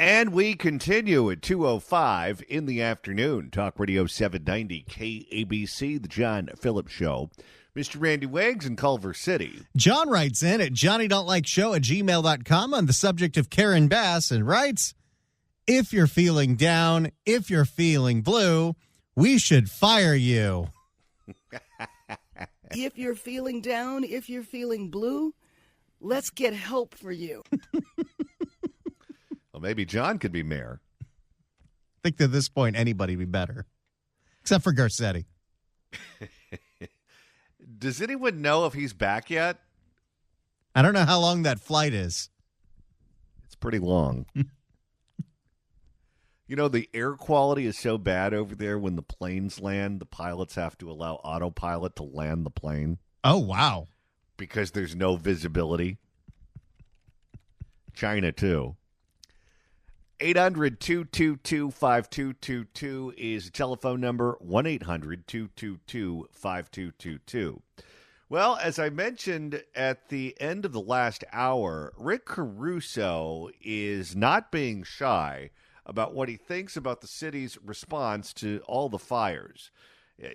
And we continue at 2:05 in the afternoon. Talk Radio 790 KABC, the John Phillips Show. Mr. Randy Wags in Culver City. John writes in at johnnydontlikeshow@gmail.com on the subject of Karen Bass and writes, if you're feeling down, if you're feeling blue, we should fire you. If you're feeling down, if you're feeling blue, let's get help for you. Well, maybe John could be mayor. I think at this point, anybody would be better, except for Garcetti. Does anyone know if he's back yet? I don't know how long that flight is. It's pretty long. You know, the air quality is so bad over there when the planes land, the pilots have to allow autopilot to land the plane. Oh, wow. Because there's no visibility. China, too. 800-222-5222 is the telephone number, 1-800-222-5222. Well, as I mentioned at the end of the last hour, Rick Caruso is not being shy about what he thinks about the city's response to all the fires.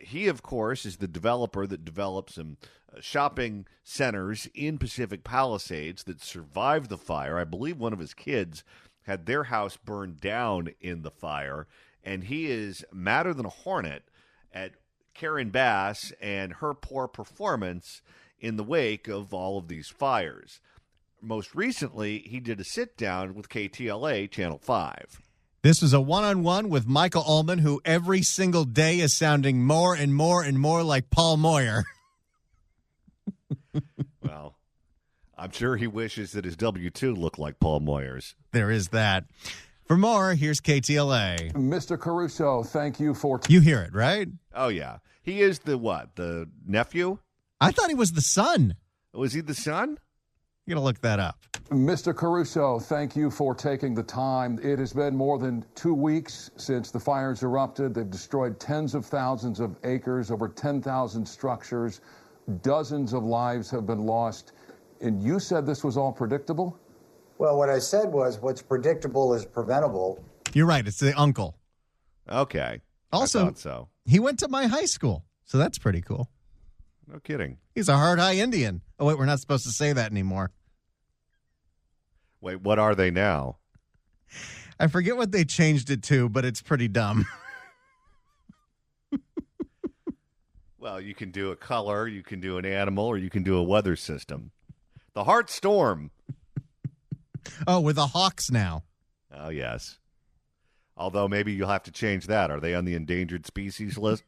He, of course, is the developer that developed some shopping centers in Pacific Palisades that survived the fire. I believe one of his kids had their house burned down in the fire, and he is madder than a hornet at Karen Bass and her poor performance in the wake of all of these fires. Most recently, he did a sit-down with KTLA Channel 5. This was a one-on-one with Michael Ullman, who every single day is sounding more and more and more like Paul Moyer. Well, I'm sure he wishes that his W-2 looked like Paul Moyer's. There is that. For more, here's KTLA. Mr. Caruso, thank you for... You hear it, right? Oh, yeah. He is the what? The nephew? I thought he was the son. Was he the son? You got to look that up. Mr. Caruso, thank you for taking the time. It has been more than 2 weeks since the fires erupted. They've destroyed tens of thousands of acres, over 10,000 structures. Dozens of lives have been lost. And you said this was all predictable? Well, what I said was what's predictable is preventable. You're right. It's the uncle. Okay. Also, I thought so. He went to my high school, so that's pretty cool. No kidding. He's a hard high Indian. Oh, wait, we're not supposed to say that anymore. Wait, what are they now? I forget what they changed it to, but it's pretty dumb. Well, you can do a color, you can do an animal, or you can do a weather system. The Heart Storm. Oh, we're the Hawks now. Oh, yes. Although maybe you'll have to change that. Are they on the endangered species list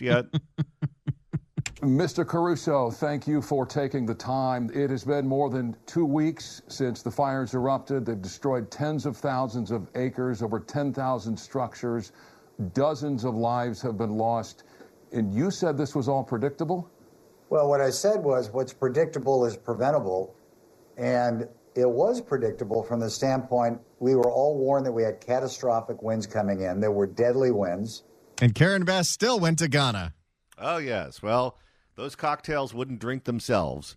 yet? Mr. Caruso, thank you for taking the time. It has been more than 2 weeks since the fires erupted. They've destroyed tens of thousands of acres, over 10,000 structures. Dozens of lives have been lost. And you said this was all predictable? Well, what I said was what's predictable is preventable. And it was predictable from the standpoint we were all warned that we had catastrophic winds coming in. There were deadly winds. And Karen Bass still went to Ghana. Oh, yes. Well, those cocktails wouldn't drink themselves.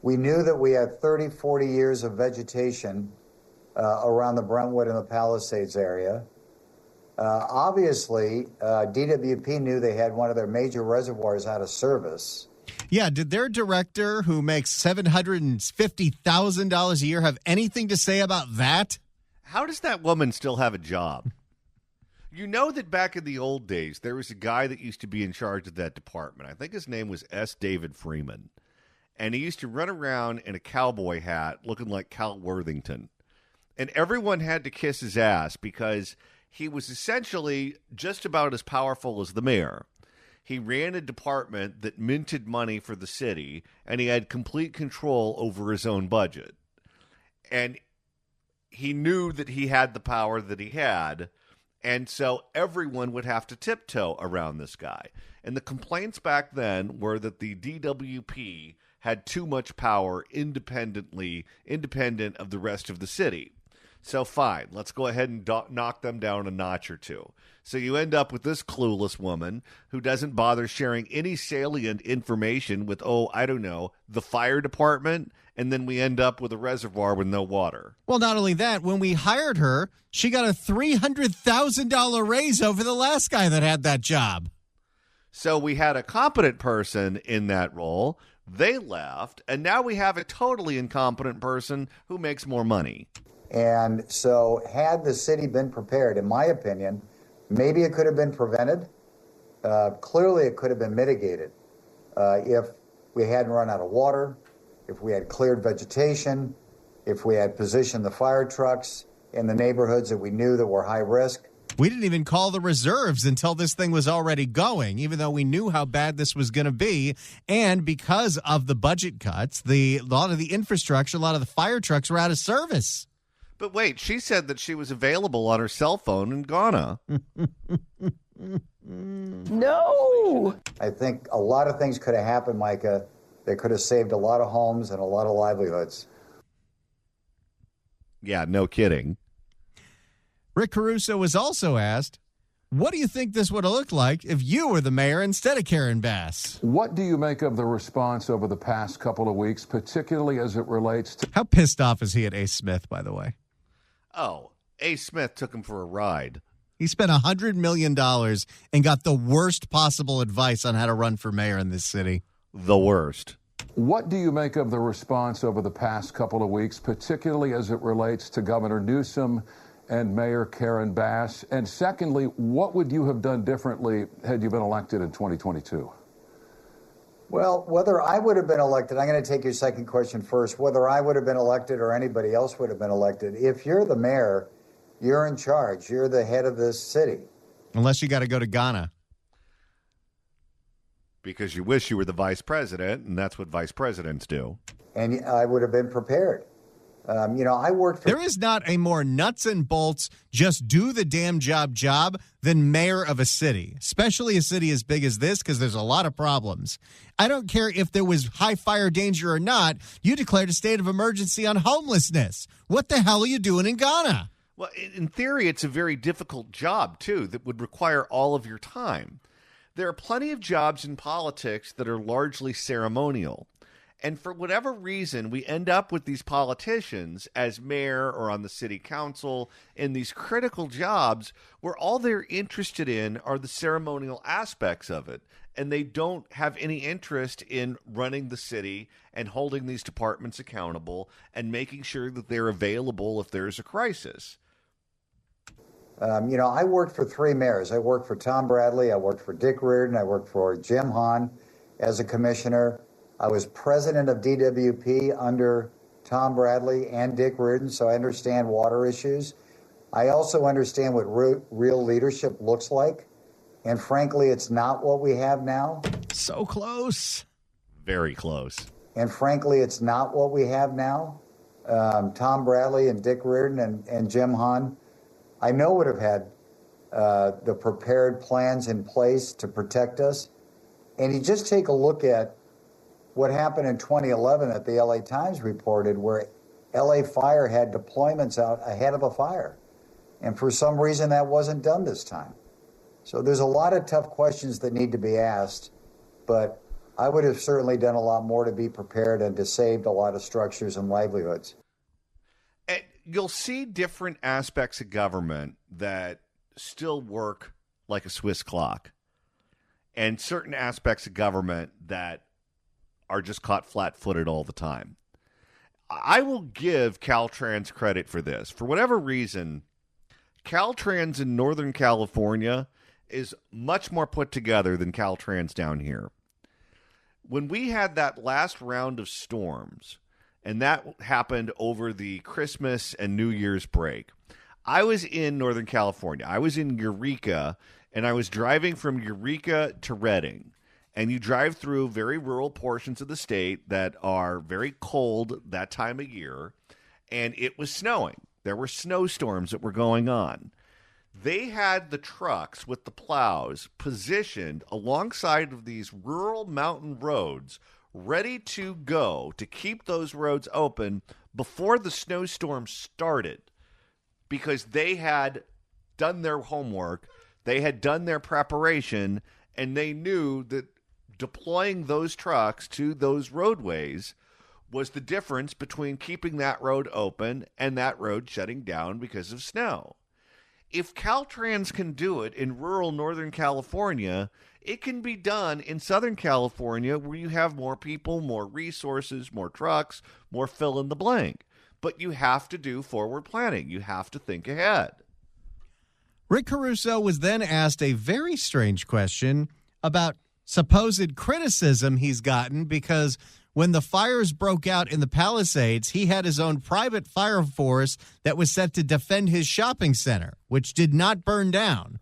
We knew that we had 30, 40 years of vegetation around the Brentwood and the Palisades area. Obviously, DWP knew they had one of their major reservoirs out of service. Yeah, did their director, who makes $750,000 a year, have anything to say about that? How does that woman still have a job? You know that back in the old days, there was a guy that used to be in charge of that department. I think his name was S. David Freeman. And he used to run around in a cowboy hat looking like Cal Worthington. And everyone had to kiss his ass because he was essentially just about as powerful as the mayor. He ran a department that minted money for the city, and he had complete control over his own budget. And he knew that he had the power that he had, and so everyone would have to tiptoe around this guy. And the complaints back then were that the DWP had too much power independent of the rest of the city. So fine, let's go ahead and knock them down a notch or two. So you end up with this clueless woman who doesn't bother sharing any salient information with, I don't know, the fire department, and then we end up with a reservoir with no water. Well, not only that, when we hired her, she got a $300,000 raise over the last guy that had that job. So we had a competent person in that role. They left, and now we have a totally incompetent person who makes more money. And so had the city been prepared, in my opinion, maybe it could have been prevented. Clearly, it could have been mitigated if we hadn't run out of water, if we had cleared vegetation, if we had positioned the fire trucks in the neighborhoods that we knew that were high risk. We didn't even call the reserves until this thing was already going, even though we knew how bad this was going to be. And because of the budget cuts, a lot of the infrastructure, a lot of the fire trucks were out of service. But wait, she said that she was available on her cell phone in Ghana. No! I think a lot of things could have happened, Micah, that could have saved a lot of homes and a lot of livelihoods. Yeah, no kidding. Rick Caruso was also asked, what do you think this would have looked like if you were the mayor instead of Karen Bass? What do you make of the response over the past couple of weeks, particularly as it relates to... How pissed off is he at Ace Smith, by the way? Oh, A. Smith took him for a ride. He spent $100 million and got the worst possible advice on how to run for mayor in this city. The worst. What do you make of the response over the past couple of weeks, particularly as it relates to Governor Newsom and Mayor Karen Bass? And secondly, what would you have done differently had you been elected in 2022? Well, whether I would have been elected, I'm going to take your second question first, whether I would have been elected or anybody else would have been elected. If you're the mayor, you're in charge. You're the head of this city. Unless you got to go to Ghana. Because you wish you were the vice president, and that's what vice presidents do. And I would have been prepared. I worked for... There is not a more nuts and bolts, just do the damn job than mayor of a city, especially a city as big as this, because there's a lot of problems. I don't care if there was high fire danger or not. You declared a state of emergency on homelessness. What the hell are you doing in Ghana? Well, in theory, it's a very difficult job, too, that would require all of your time. There are plenty of jobs in politics that are largely ceremonial. And for whatever reason, we end up with these politicians as mayor or on the city council in these critical jobs where all they're interested in are the ceremonial aspects of it. And they don't have any interest in running the city and holding these departments accountable and making sure that they're available if there's a crisis. I worked for three mayors. I worked for Tom Bradley, I worked for Dick Reardon, I worked for Jim Hahn as a commissioner. I was president of DWP under Tom Bradley and Dick Reardon, so I understand water issues. I also understand what real leadership looks like, and frankly, it's not what we have now. So close. Very close. And frankly, it's not what we have now. Tom Bradley and Dick Reardon and Jim Hahn, I know would have had the prepared plans in place to protect us. And you just take a look at what happened in 2011 that the LA Times reported, where LA Fire had deployments out ahead of a fire. And for some reason, that wasn't done this time. So there's a lot of tough questions that need to be asked, but I would have certainly done a lot more to be prepared and to save a lot of structures and livelihoods. And you'll see different aspects of government that still work like a Swiss clock, and certain aspects of government that are just caught flat-footed all the time. I will give Caltrans credit for this. For whatever reason, Caltrans in Northern California is much more put together than Caltrans down here. When we had that last round of storms, and that happened over the Christmas and New Year's break, I was in Northern California. I was in Eureka, and I was driving from Eureka to Redding. And you drive through very rural portions of the state that are very cold that time of year, and it was snowing. There were snowstorms that were going on. They had the trucks with the plows positioned alongside of these rural mountain roads, ready to go to keep those roads open before the snowstorm started. because they had done their homework, they had done their preparation, and they knew that deploying those trucks to those roadways was the difference between keeping that road open and that road shutting down because of snow. If Caltrans can do it in rural Northern California, it can be done in Southern California where you have more people, more resources, more trucks, more fill in the blank. But you have to do forward planning. You have to think ahead. Rick Caruso was then asked a very strange question about supposed criticism he's gotten because when the fires broke out in the Palisades, he had his own private fire force that was set to defend his shopping center, which did not burn down.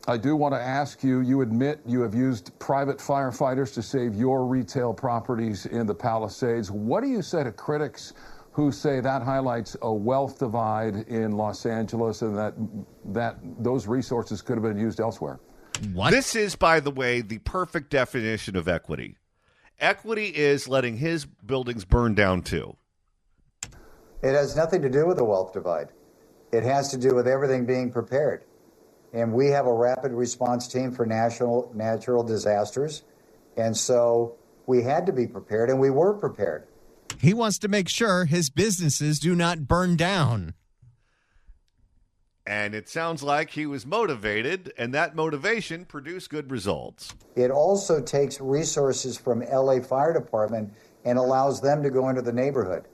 I do want to ask you, you admit you have used private firefighters to save your retail properties in the Palisades. What do you say to critics who say that highlights a wealth divide in Los Angeles and that those resources could have been used elsewhere? What? This is, by the way, the perfect definition of equity. Equity is letting his buildings burn down too. It has nothing to do with the wealth divide. It has to do with everything being prepared. And we have a rapid response team for natural disasters. And so we had to be prepared, and we were prepared. He wants to make sure his businesses do not burn down. And it sounds like he was motivated, and that motivation produced good results. It also takes resources from LA Fire Department and allows them to go into the neighborhood.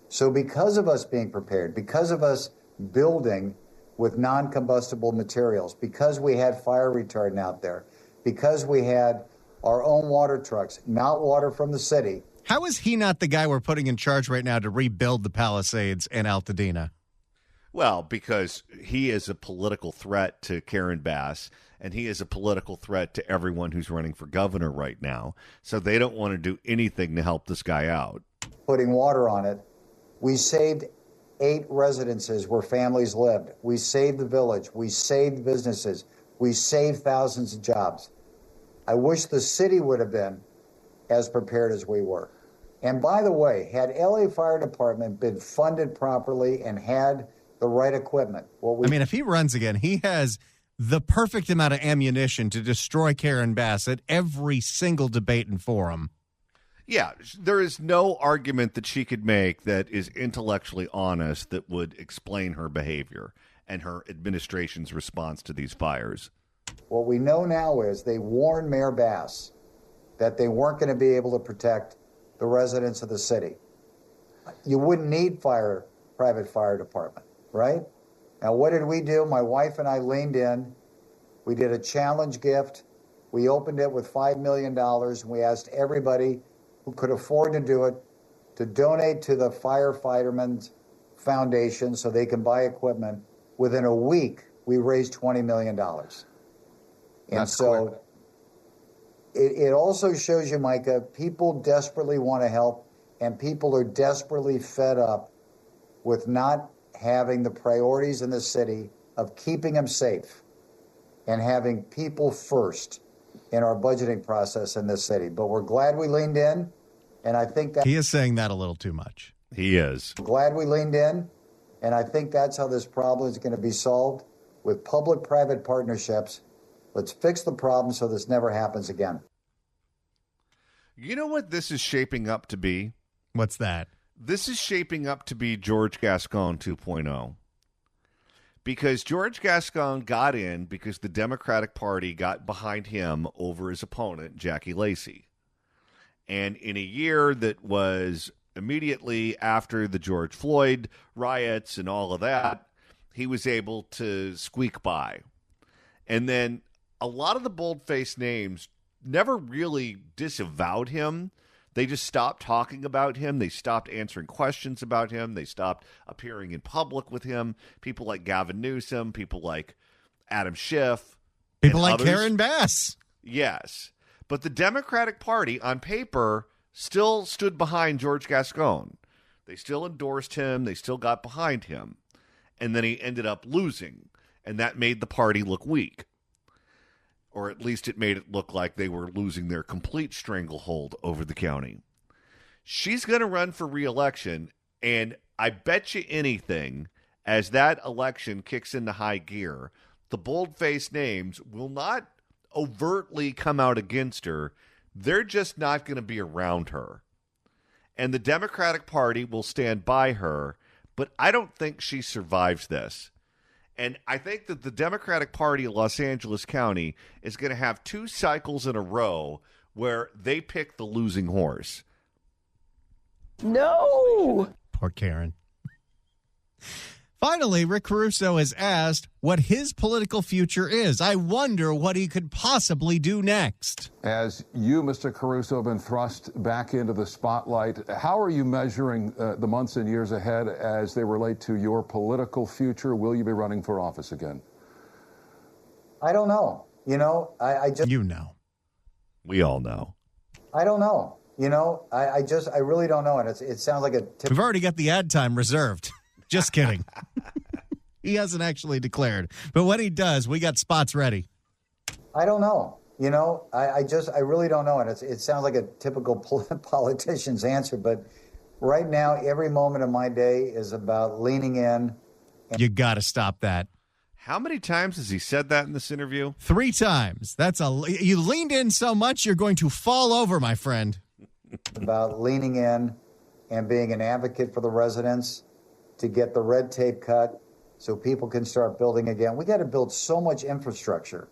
So because of us being prepared, because of us building with non-combustible materials, because we had fire retardant out there, because we had our own water trucks, not water from the city. How is he not the guy we're putting in charge right now to rebuild the Palisades and Altadena? Well, because he is a political threat to Karen Bass, and he is a political threat to everyone who's running for governor right now. So they don't want to do anything to help this guy out. Putting water on it, we saved 8 residences where families lived. We saved the village. We saved businesses. We saved thousands of jobs. I wish the city would have been as prepared as we were. And by the way, had LA Fire Department been funded properly and had the right equipment, if he runs again, he has the perfect amount of ammunition to destroy Karen Bass at every single debate and forum. Yeah, there is no argument that she could make that is intellectually honest that would explain her behavior and her administration's response to these fires. What we know now is they warned Mayor Bass that they weren't going to be able to protect the residents of the city. You wouldn't need private fire department, right? Now, what did we do? My wife and I leaned in. We did a challenge gift. We opened it with $5 million, and we asked everybody who could afford to do it to donate to the Firefightermen's Foundation so they can buy equipment. Within a week, we raised $20 million. And That's so quick. It also shows you, Micah, people desperately want to help, and people are desperately fed up with not having the priorities in the city of keeping them safe and having people first in our budgeting process in this city. But we're glad we leaned in, and I think that He is saying that a little too much. He is. glad we leaned in, and I think that's how this problem is going to be solved with public-private partnerships. Let's fix the problem so this never happens again. You know what this is shaping up to be? What's that? This is shaping up to be George Gascon 2.0. Because George Gascon got in because the Democratic Party got behind him over his opponent, Jackie Lacey. And in a year that was immediately after the George Floyd riots and all of that, he was able to squeak by. And then a lot of the bold-faced names never really disavowed him. They just stopped talking about him. They stopped answering questions about him. They stopped appearing in public with him. People like Gavin Newsom, people like Adam Schiff. People and like others. Karen Bass. Yes. But the Democratic Party, on paper, still stood behind George Gascon. They still endorsed him. They still got behind him. And then he ended up losing. And that made the party look weak. Or at least it made it look like they were losing their complete stranglehold over the county. She's going to run for re-election, and I bet you anything, as that election kicks into high gear, the bold-faced names will not overtly come out against her. They're just not going to be around her. And the Democratic Party will stand by her, but I don't think she survives this. And I think that the Democratic Party of Los Angeles County is going to have 2 cycles in a row where they pick the losing horse. No! Poor Karen. Finally, Rick Caruso has asked what his political future is. I wonder what he could possibly do next. As you, Mr. Caruso, have been thrust back into the spotlight, how are you measuring the months and years ahead as they relate to your political future? Will you be running for office again? I don't know. I just... You know. We all know. I don't know. I really don't know. And it sounds like a... We've already got the ad time reserved. Just kidding. He hasn't actually declared. But when he does, we got spots ready. I don't know. I really don't know. And it sounds like a typical politician's answer. But right now, every moment of my day is about leaning in. You got to stop that. How many times has he said that in this interview? 3 times. You leaned in so much, you're going to fall over, my friend. About leaning in and being an advocate for the residents to get the red tape cut so people can start building again. We got to build so much infrastructure.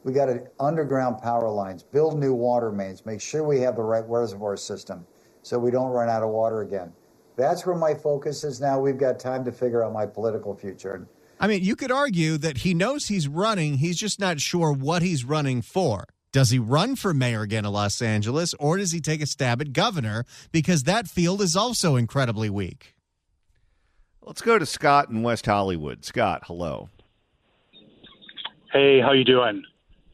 We got to underground power lines, build new water mains, make sure we have the right reservoir system so we don't run out of water again. That's where my focus is now. We've got time to figure out my political future. I mean, you could argue that he knows he's running. He's just not sure what he's running for. Does he run for mayor again of Los Angeles, or does he take a stab at governor? Because that field is also incredibly weak. Let's go to Scott in West Hollywood. Scott, hello. Hey, how you doing?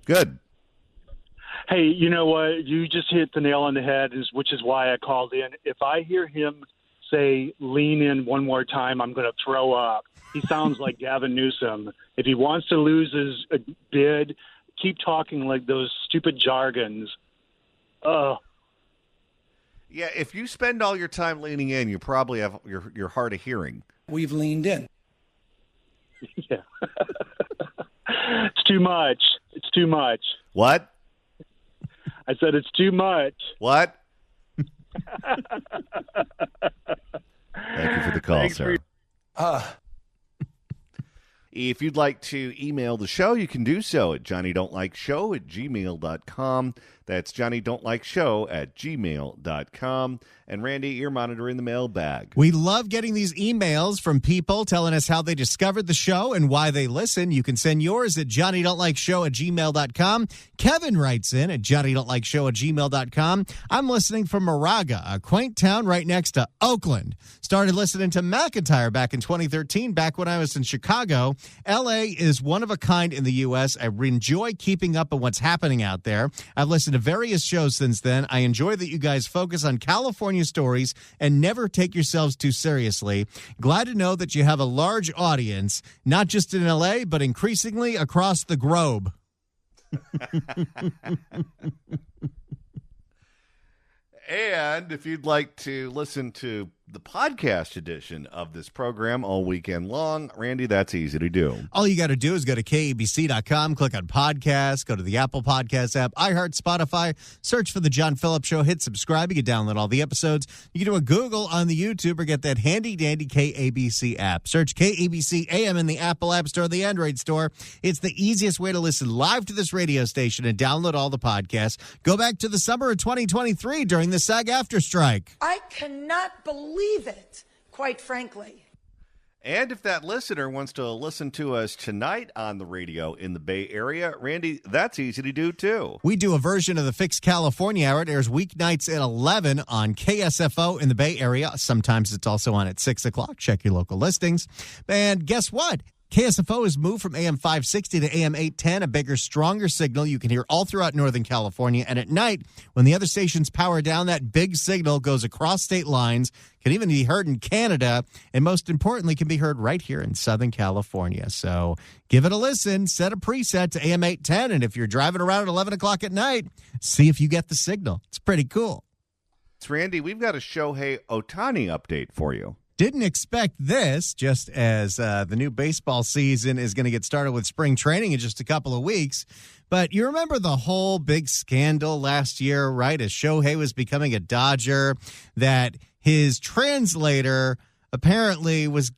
Good. Hey, you know what? You just hit the nail on the head, which is why I called in. If I hear him say lean in one more time, I'm going to throw up. He sounds like Gavin Newsom. If he wants to lose his bid, keep talking like those stupid jargons. Yeah, if you spend all your time leaning in, you probably have you're hard of hearing. We've leaned in. Yeah. It's too much. It's too much. What? I said it's too much. What? Thank you for the call, Thanks sir. If you'd like to email the show, you can do so at johnnydon'tlikeshow@gmail.com. That's johnnydon'tlikeshow@gmail.com. And Randy, you're monitoring the mailbag. We love getting these emails from people telling us how they discovered the show and why they listen. You can send yours at johnnydon'tlikeshow@gmail.com. Kevin writes in at johnnydon'tlikeshow@gmail.com. I'm listening from Moraga, a quaint town right next to Oakland. Started listening to McIntyre back in 2013, back when I was in Chicago. L.A. is one of a kind in the U.S. I enjoy keeping up on what's happening out there. I've listened to various shows since then. I enjoy that you guys focus on California stories and never take yourselves too seriously. Glad to know that you have a large audience, not just in L.A., but increasingly across the globe. And if you'd like to listen to the podcast edition of this program all weekend long, Randy, that's easy to do. All you got to do is go to KABC.com, click on podcasts, go to the Apple Podcast app, iHeart, Spotify, search for The John Phillips Show, hit subscribe. You can download all the episodes. You can do a Google on the YouTube or get that handy-dandy KABC app. Search KABC AM in the Apple App Store, the Android Store. It's the easiest way to listen live to this radio station and download all the podcasts. Go back to the summer of 2023 during the SAG-AFTRA strike. I cannot believe it, quite frankly. And if that listener wants to listen to us tonight on the radio in the Bay Area, Randy, that's easy to do too. We do a version of the Fix California Hour. It airs weeknights at 11 on KSFO in the Bay Area. Sometimes it's also on at 6 o'clock. Check your local listings. And guess what? KSFO has moved from AM 560 to AM 810, a bigger, stronger signal you can hear all throughout Northern California. And at night, when the other stations power down, that big signal goes across state lines, can even be heard in Canada, and most importantly, can be heard right here in Southern California. So give it a listen, set a preset to AM 810, and if you're driving around at 11 o'clock at night, see if you get the signal. It's pretty cool. It's Randy, we've got a Shohei Ohtani update for you. Didn't expect this, just as the new baseball season is going to get started with spring training in just a couple of weeks. But you remember the whole big scandal last year, right? As Shohei was becoming a Dodger, that his translator apparently was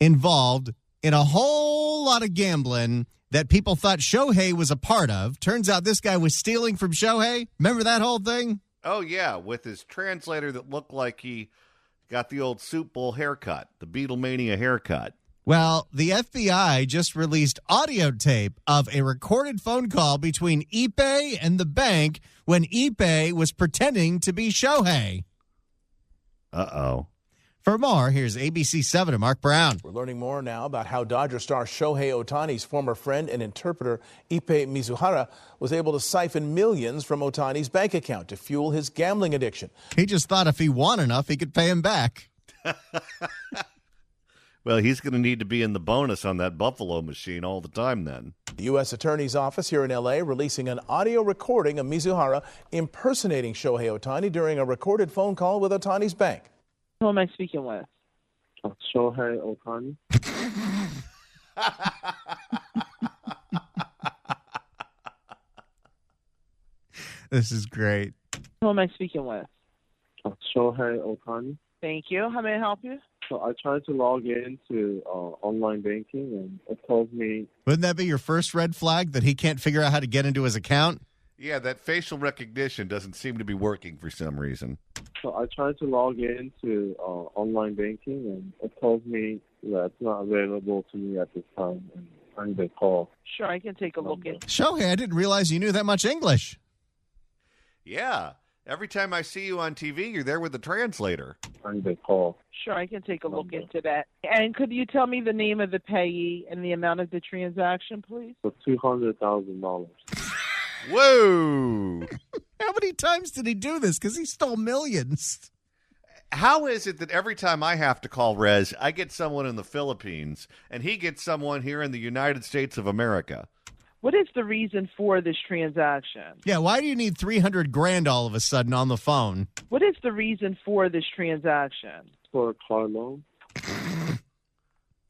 involved in a whole lot of gambling that people thought Shohei was a part of. Turns out this guy was stealing from Shohei. Remember that whole thing? Oh, yeah, with his translator that looked like he got the old Soup Bowl haircut, the Beatlemania haircut. Well, the FBI just released audio tape of a recorded phone call between Ippei and the bank when Ippei was pretending to be Shohei. Uh-oh. For more, here's ABC 7 and Mark Brown. We're learning more now about how Dodger star Shohei Ohtani's former friend and interpreter Ippei Mizuhara was able to siphon millions from Ohtani's bank account to fuel his gambling addiction. He just thought if he won enough, he could pay him back. Well, he's going to need to be in the bonus on that Buffalo machine all the time then. The U.S. Attorney's Office here in L.A. releasing an audio recording of Mizuhara impersonating Shohei Ohtani during a recorded phone call with Ohtani's bank. Who am I speaking with? Shohei Ohtani. This is great. Who am I speaking with? Shohei Ohtani. Thank you. How may I help you? So I tried to log into online banking, and it told me... Wouldn't that be your first red flag, that he can't figure out how to get into his account? Yeah, that facial recognition doesn't seem to be working for some reason. So I tried to log into online banking, and it told me that it's not available to me at this time, and I need to call. Sure, I can take a look at. Shohei, I didn't realize you knew that much English. Yeah. Every time I see you on TV, you're there with the translator. I need to call. Sure, I can take a look into that. And could you tell me the name of the payee and the amount of the transaction, please? For $200,000. Whoa! How many times did he do this? Because he stole millions. How is it that every time I have to call Rez, I get someone in the Philippines, and he gets someone here in the United States of America? What is the reason for this transaction? Yeah, why do you need $300,000 all of a sudden on the phone? What is the reason for this transaction? For a car loan.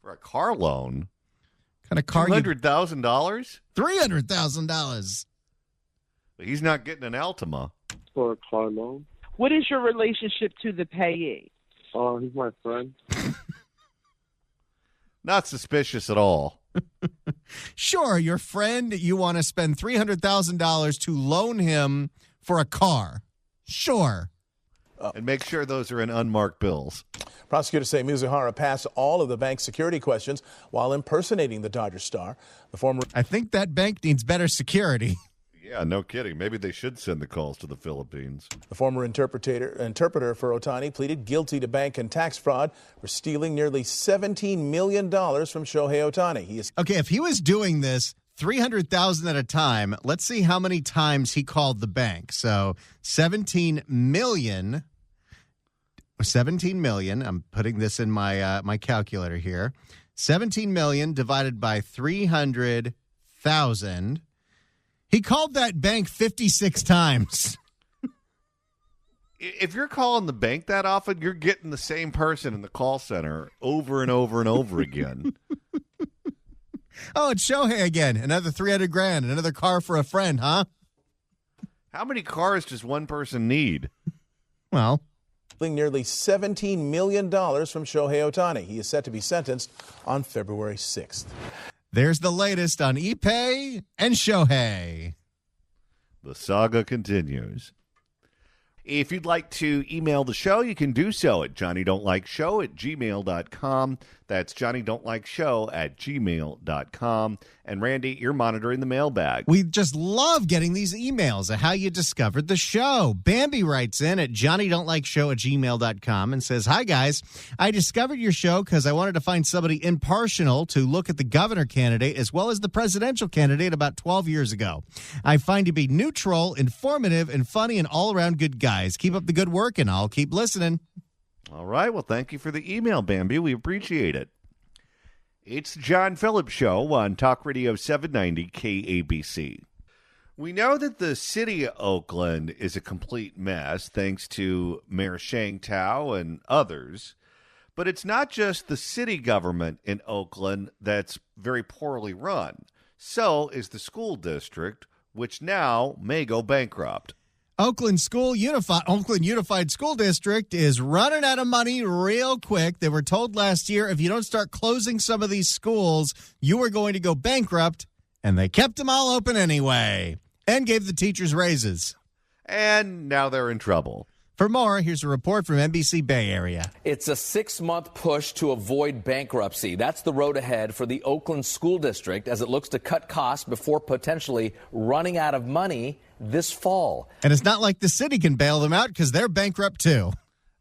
For a car loan? What kind of car? $200,000? $300,000. He's not getting an Altima. For a car loan. What is your relationship to the payee? He's my friend. Not suspicious at all. Sure, your friend, you want to spend $300,000 to loan him for a car. Sure. And make sure those are in unmarked bills. Prosecutors say Mizuhara passed all of the bank's security questions while impersonating the Dodger star. The former... I think that bank needs better security. Yeah, no kidding. Maybe they should send the calls to the Philippines. The former interpreter for Ohtani pleaded guilty to bank and tax fraud for stealing nearly $17 million from Shohei Ohtani. Okay, if he was doing this $300,000 at a time, let's see how many times he called the bank. So 17 million. I'm putting this in my my calculator here. 17 million divided by 300,000. He called that bank 56 times. If you're calling the bank that often, you're getting the same person in the call center over and over and over again. Oh, it's Shohei again. Another $300,000. Another car for a friend, huh? How many cars does one person need? Well, nearly $17 million from Shohei Ohtani. He is set to be sentenced on February 6th. There's the latest on Ippei and Shohei. The saga continues. If you'd like to email the show, you can do so at johnnydon'tlikeshow@gmail.com. That's johnnydon'tlikeshow@gmail.com. And Randy, you're monitoring the mailbag. We just love getting these emails of how you discovered the show. Bambi writes in at johnnydon'tlikeshow@gmail.com and says, "Hi, guys. I discovered your show because I wanted to find somebody impartial to look at the governor candidate as well as the presidential candidate about 12 years ago. I find you to be neutral, informative, and funny, and all-around good guys. Keep up the good work, and I'll keep listening." All right. Well, thank you for the email, Bambi. We appreciate it. It's the John Phillips Show on Talk Radio 790 KABC. We know that the city of Oakland is a complete mess, thanks to Mayor Shang Tao and others. But it's not just the city government in Oakland that's very poorly run. So is the school district, which now may go bankrupt. Oakland Unified School District is running out of money real quick. They were told last year, if you don't start closing some of these schools, you are going to go bankrupt. And they kept them all open anyway and gave the teachers raises. And now they're in trouble. For more, here's a report from NBC Bay Area. It's a 6-month push to avoid bankruptcy. That's the road ahead for the Oakland School District as it looks to cut costs before potentially running out of money this fall. And it's not like the city can bail them out because they're bankrupt too.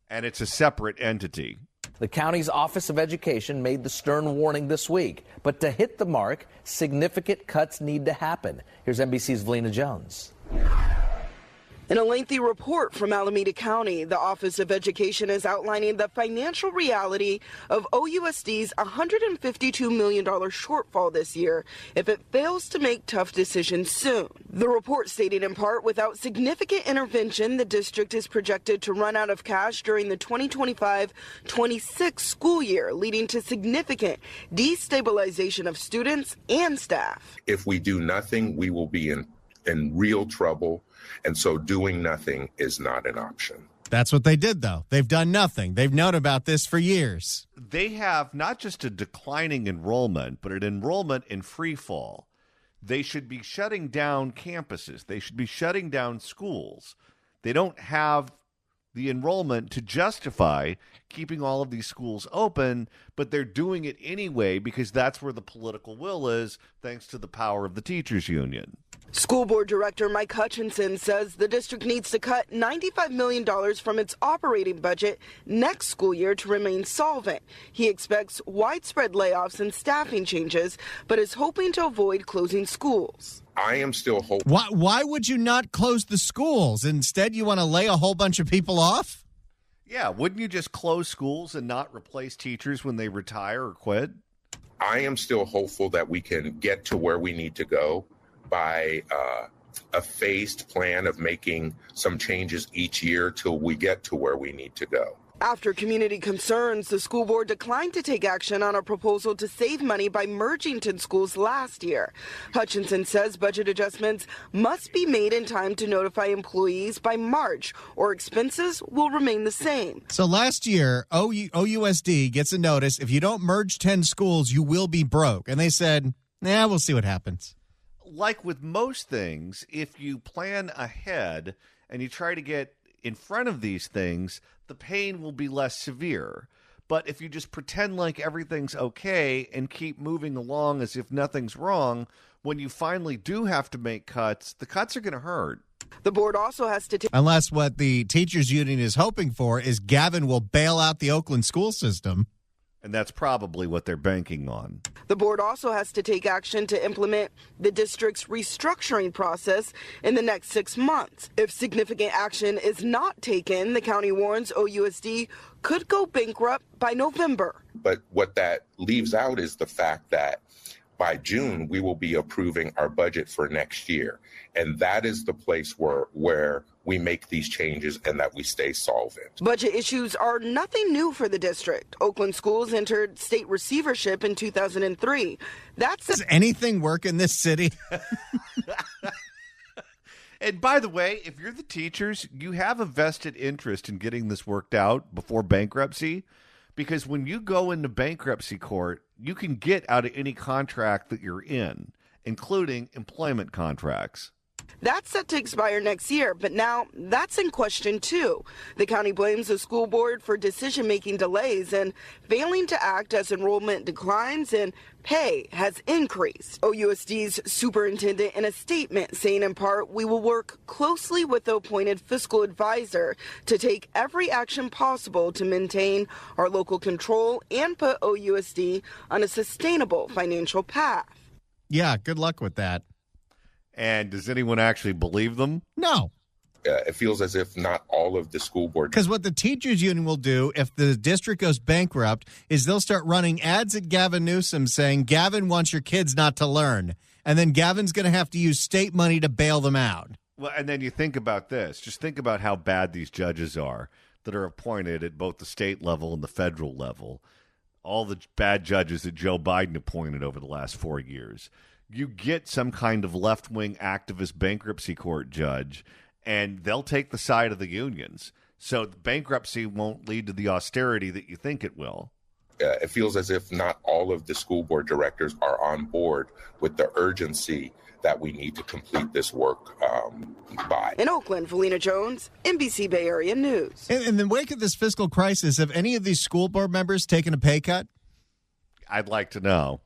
And it's a separate entity. The county's Office of Education made the stern warning this week. But to hit the mark, significant cuts need to happen. Here's NBC's Valina Jones. In a lengthy report from Alameda County, the Office of Education is outlining the financial reality of OUSD's $152 million shortfall this year if it fails to make tough decisions soon. The report stated in part, without significant intervention, the district is projected to run out of cash during the 2025-26 school year, leading to significant destabilization of students and staff. If we do nothing, we will be in real trouble. And so doing nothing is not an option. That's what they did, though. They've done nothing. They've known about this for years. They have not just a declining enrollment, but an enrollment in free fall. They should be shutting down campuses. They should be shutting down schools. They don't have the enrollment to justify keeping all of these schools open, but they're doing it anyway because that's where the political will is, thanks to the power of the teachers union. School Board Director Mike Hutchinson says the district needs to cut $95 million from its operating budget next school year to remain solvent. He expects widespread layoffs and staffing changes, but is hoping to avoid closing schools. I am still hoping. Why would you not close the schools? Instead, you want to lay a whole bunch of people off? Yeah, wouldn't you just close schools and not replace teachers when they retire or quit? I am still hopeful that we can get to where we need to go by a phased plan of making some changes each year till we get to where we need to go. After community concerns, the school board declined to take action on a proposal to save money by merging 10 schools last year. Hutchinson says budget adjustments must be made in time to notify employees by March, or expenses will remain the same. So last year, OUSD gets a notice, if you don't merge 10 schools, you will be broke. And they said, we'll see what happens. Like with most things, if you plan ahead and you try to get in front of these things, the pain will be less severe. But if you just pretend like everything's okay and keep moving along as if nothing's wrong, when you finally do have to make cuts, the cuts are going to hurt. The board also has to take... Unless what the teachers union is hoping for is Gavin will bail out the Oakland school system. And that's probably what they're banking on. The board also has to take action to implement the district's restructuring process in the next 6 months. If significant action is not taken, the county warns OUSD could go bankrupt by November. But what that leaves out is the fact that by June, we will be approving our budget for next year. And that is the place where we make these changes and that we stay solvent. Budget issues are nothing new for the district. Oakland schools entered state receivership in 2003. Does anything work in this city? And by the way, if you're the teachers, you have a vested interest in getting this worked out before bankruptcy. Because when you go into bankruptcy court, you can get out of any contract that you're in, including employment contracts. That's set to expire next year, but now that's in question too. The county blames the school board for decision-making delays and failing to act as enrollment declines and pay has increased. OUSD's superintendent in a statement saying in part, we will work closely with the appointed fiscal advisor to take every action possible to maintain our local control and put OUSD on a sustainable financial path. Yeah, good luck with that. And does anyone actually believe them? No. It feels as if not all of the school board. Because what the teachers union will do if the district goes bankrupt is they'll start running ads at Gavin Newsom saying, Gavin wants your kids not to learn. And then Gavin's going to have to use state money to bail them out. Well, and then you think about this. Just think about how bad these judges are. that are appointed at both the state level and the federal level, all the bad judges that Joe Biden appointed over the last 4 years, you get some kind of left-wing activist bankruptcy court judge, and they'll take the side of the unions. So bankruptcy won't lead to the austerity that you think it will. It feels as if not all of the school board directors are on board with the urgency that we need to complete this work by. In Oakland, Felina Jones, NBC Bay Area News. In the wake of this fiscal crisis, have any of these school board members taken a pay cut? I'd like to know.